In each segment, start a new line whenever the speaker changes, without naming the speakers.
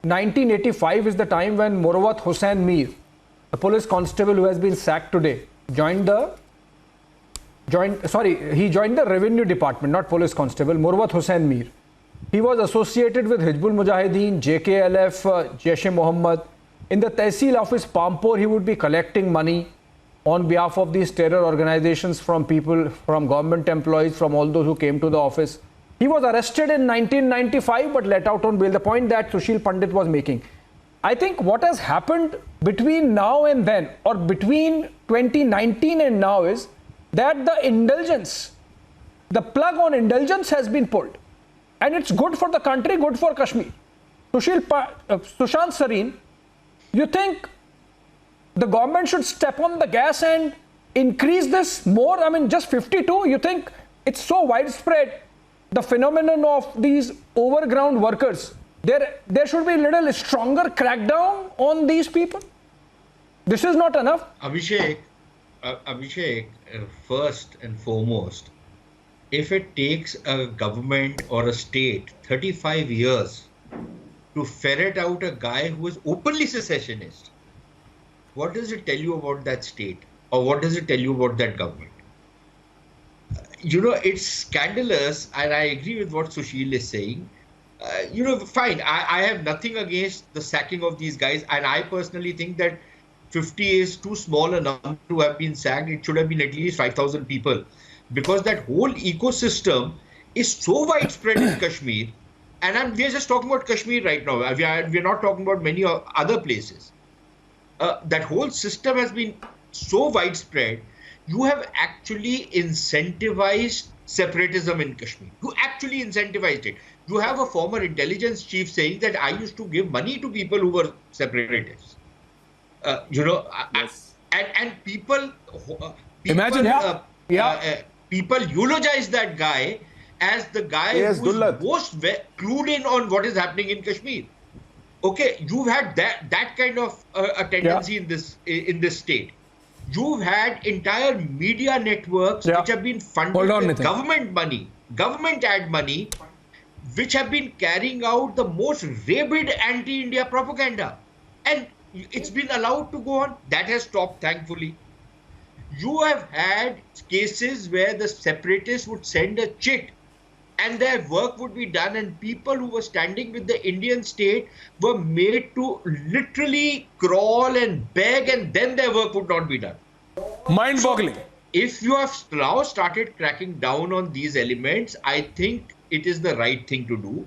1985 is the time when Murwat Hussain Mir, the police constable who has been sacked today, joined the revenue department, not police constable, Murwat Hussain Mir. He was associated with Hizbul Mujahideen, JKLF, Jaish-e-Mohammed. In the Tehsil office, Pampur, he would be collecting money on behalf of these terror organizations from people, from government employees, from all those who came to the office. He was arrested in 1995 but let out on bail. The point that Sushil Pandit was making. I think what has happened between now and then, or between 2019 and now, is that the indulgence, the plug on indulgence has been pulled. And it's good for the country, good for Kashmir. Sushant Sareen, you think the government should step on the gas and increase this more? I mean, just 52, you think it's so widespread, the phenomenon of these overground workers, there should be a little stronger crackdown on these people? This is not enough.
Abhishek, first and foremost, if it takes a government or a state 35 years to ferret out a guy who is openly secessionist, what does it tell you about that state? Or what does it tell you about that government? You know, it's scandalous, and I agree with what Sushil is saying. You know, fine, I have nothing against the sacking of these guys, and I personally think that 50 is too small a number to have been sacked. It should have been at least 5,000 people, because that whole ecosystem is so widespread in Kashmir, and we are just talking about Kashmir right now. We are not talking about many other places. That whole system has been so widespread. You have actually incentivized separatism in Kashmir. You actually incentivized it. You have a former intelligence chief saying that I used to give money to people who were separatists. You know, yes. and people
imagine,
people eulogize that guy as the guy who is most clued in on what is happening in Kashmir. Okay, you've had that kind of a tendency in this state. You've had entire media networks which have been funded with government money, government ad money, which have been carrying out the most rabid anti-India propaganda. And it's been allowed to go on. That has stopped, thankfully. You have had cases where the separatists would send a chit and their work would be done, and people who were standing with the Indian state were made to literally crawl and beg, and then their work would not be done.
Mind-boggling.
So, if you have now started cracking down on these elements, I think it is the right thing to do.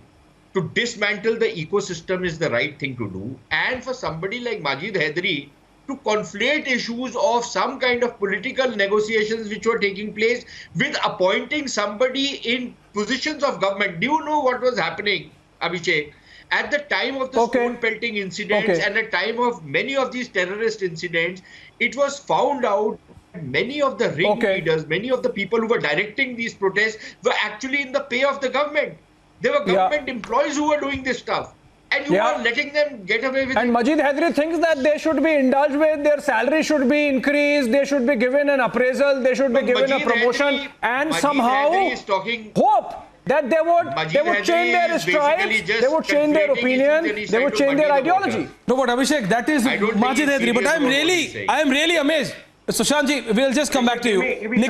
To dismantle the ecosystem is the right thing to do. And for somebody like Majid Haidery to conflate issues of some kind of political negotiations which were taking place with appointing somebody in positions of government. Do you know what was happening, Abhishek? At the time of the stone pelting incidents and at the time of many of these terrorist incidents, it was found out that many of the ring leaders, many of the people who were directing these protests were actually in the pay of the government. They were government employees who were doing this stuff. And you are letting them get away with it.
And Majid Haidery thinks that they should be indulged with, their salary should be increased, they should be given an appraisal, they should be given a promotion, and somehow hope that they would change their strides, they would change their opinion, they would change their ideology.
No, but Abhishek, that is Majid Haidery. But I am really amazed. Sushant ji, we'll just come back to you.